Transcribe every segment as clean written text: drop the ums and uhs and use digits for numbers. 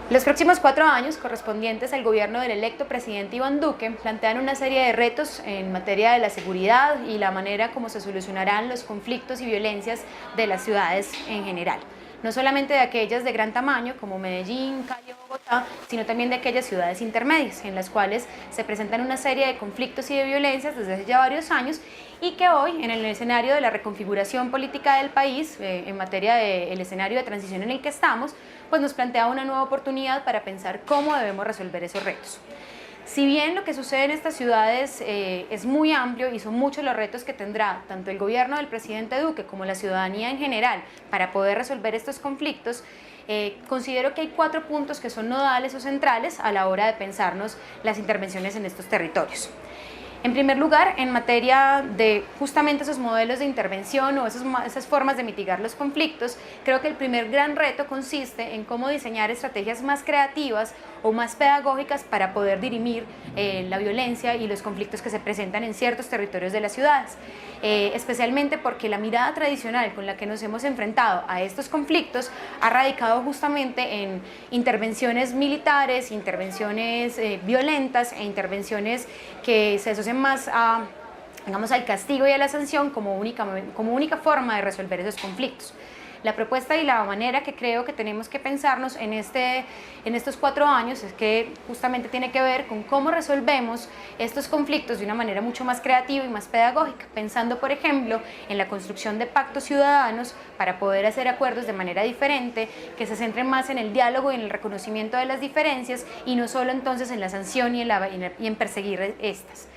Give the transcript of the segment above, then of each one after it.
Los próximos 4 años, correspondientes al gobierno del electo presidente Iván Duque, plantean una serie de retos en materia de la seguridad y la manera como se solucionarán los conflictos y violencias de las ciudades en general. No solamente de aquellas de gran tamaño como Medellín, Cali o Bogotá, sino también de aquellas ciudades intermedias en las cuales se presentan una serie de conflictos y de violencias desde hace ya varios años y que hoy, en el escenario de la reconfiguración política del país, en materia del escenario de transición en el que estamos, pues nos plantea una nueva oportunidad para pensar cómo debemos resolver esos retos. Si bien lo que sucede en estas ciudades es muy amplio y son muchos los retos que tendrá tanto el gobierno del presidente Duque como la ciudadanía en general para poder resolver estos conflictos, considero que hay 4 puntos que son nodales o centrales a la hora de pensarnos las intervenciones en estos territorios. En primer lugar, en materia de justamente esos modelos de intervención o esas formas de mitigar los conflictos, creo que el primer gran reto consiste en cómo diseñar estrategias más creativas o más pedagógicas para poder dirimir la violencia y los conflictos que se presentan en ciertos territorios de las ciudades. Especialmente porque la mirada tradicional con la que nos hemos enfrentado a estos conflictos ha radicado justamente en intervenciones militares, intervenciones violentas e intervenciones que se asocian más a, digamos, al castigo y a la sanción como única forma de resolver esos conflictos. La propuesta y la manera que creo que tenemos que pensarnos en estos 4 años es que justamente tiene que ver con cómo resolvemos estos conflictos de una manera mucho más creativa y más pedagógica, pensando por ejemplo en la construcción de pactos ciudadanos para poder hacer acuerdos de manera diferente, que se centren más en el diálogo y en el reconocimiento de las diferencias y no solo entonces en la sanción y en perseguir estas.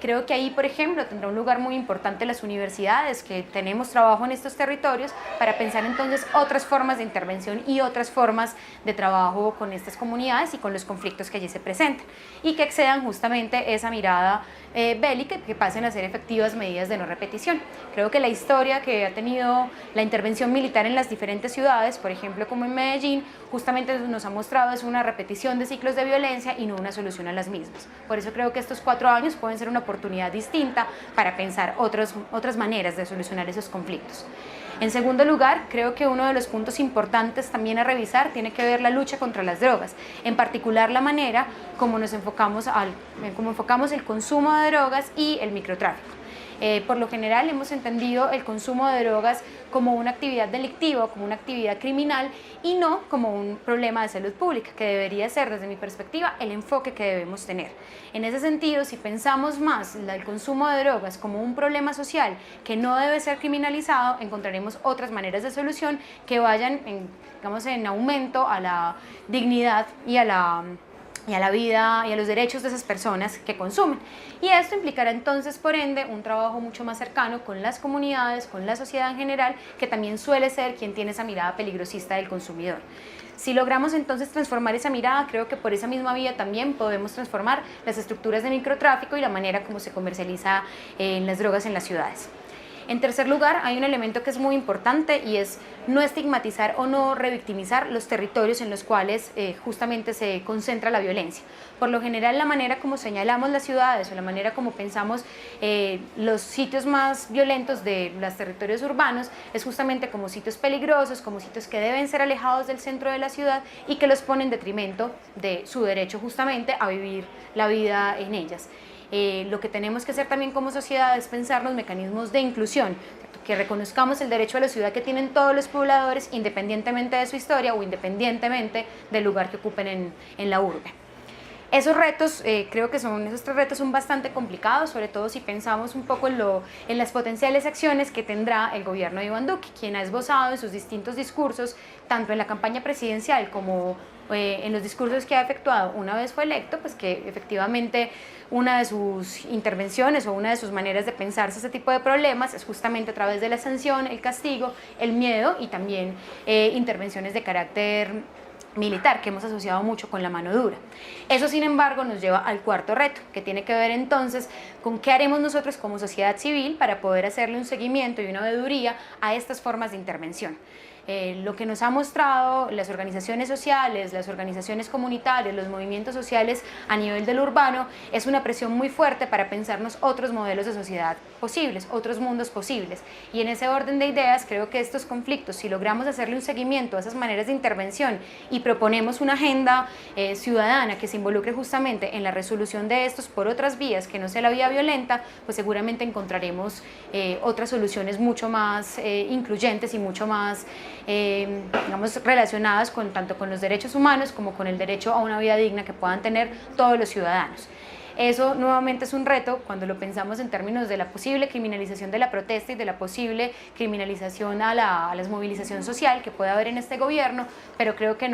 Creo que ahí, por ejemplo, tendrá un lugar muy importante las universidades, que tenemos trabajo en estos territorios, para pensar entonces otras formas de intervención y otras formas de trabajo con estas comunidades y con los conflictos que allí se presentan, y que excedan justamente esa mirada bélica y que pasen a ser efectivas medidas de no repetición. Creo que la historia que ha tenido la intervención militar en las diferentes ciudades, por ejemplo como en Medellín, justamente nos ha mostrado es una repetición de ciclos de violencia y no una solución a las mismas. Por eso creo que estos 4 años pueden ser una oportunidad distinta para pensar otras maneras de solucionar esos conflictos. En segundo lugar, creo que uno de los puntos importantes también a revisar tiene que ver la lucha contra las drogas, en particular la manera como enfocamos el consumo de drogas y el microtráfico. Por lo general hemos entendido el consumo de drogas como una actividad delictiva, como una actividad criminal y no como un problema de salud pública, que debería ser, desde mi perspectiva, el enfoque que debemos tener. En ese sentido, si pensamos más el consumo de drogas como un problema social que no debe ser criminalizado, encontraremos otras maneras de solución que vayan en aumento a la dignidad y a la vida y a los derechos de esas personas que consumen. Y esto implicará entonces, por ende, un trabajo mucho más cercano con las comunidades, con la sociedad en general, que también suele ser quien tiene esa mirada peligrosista del consumidor. Si logramos entonces transformar esa mirada, creo que por esa misma vía también podemos transformar las estructuras de microtráfico y la manera como se comercializa las drogas en las ciudades. En tercer lugar, hay un elemento que es muy importante y es no estigmatizar o no revictimizar los territorios en los cuales justamente se concentra la violencia. Por lo general, la manera como señalamos las ciudades o la manera como pensamos los sitios más violentos de los territorios urbanos es justamente como sitios peligrosos, como sitios que deben ser alejados del centro de la ciudad y que los ponen en detrimento de su derecho justamente a vivir la vida en ellas. Lo que tenemos que hacer también como sociedad es pensar los mecanismos de inclusión, que reconozcamos el derecho a la ciudad que tienen todos los pobladores independientemente de su historia o independientemente del lugar que ocupen en la urbe. Esos retos, creo que esos 3 retos son bastante complicados, sobre todo si pensamos un poco en las potenciales acciones que tendrá el gobierno de Iván Duque, quien ha esbozado en sus distintos discursos, tanto en la campaña presidencial como en los discursos que ha efectuado una vez fue electo, pues que efectivamente una de sus intervenciones o una de sus maneras de pensarse ese tipo de problemas es justamente a través de la sanción, el castigo, el miedo y también intervenciones de carácter militar, que hemos asociado mucho con la mano dura. Eso, sin embargo, nos lleva al cuarto reto, que tiene que ver entonces con qué haremos nosotros como sociedad civil para poder hacerle un seguimiento y una veeduría a estas formas de intervención. Lo que nos ha mostrado las organizaciones sociales, las organizaciones comunitarias, los movimientos sociales a nivel del urbano es una presión muy fuerte para pensarnos otros modelos de sociedad posibles, otros mundos posibles. Y en ese orden de ideas creo que estos conflictos, si logramos hacerle un seguimiento a esas maneras de intervención y proponemos una agenda ciudadana que se involucre justamente en la resolución de estos por otras vías que no sea la vía violenta, pues seguramente encontraremos otras soluciones mucho más incluyentes y mucho más digamos, relacionadas tanto con los derechos humanos como con el derecho a una vida digna que puedan tener todos los ciudadanos. Eso nuevamente es un reto cuando lo pensamos en términos de la posible criminalización de la protesta y de la posible criminalización a la movilización social que puede haber en este gobierno, pero creo que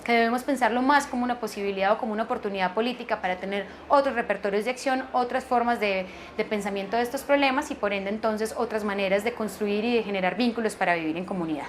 debemos pensarlo más como una posibilidad o como una oportunidad política para tener otros repertorios de acción, otras formas de pensamiento de estos problemas y por ende entonces otras maneras de construir y de generar vínculos para vivir en comunidad.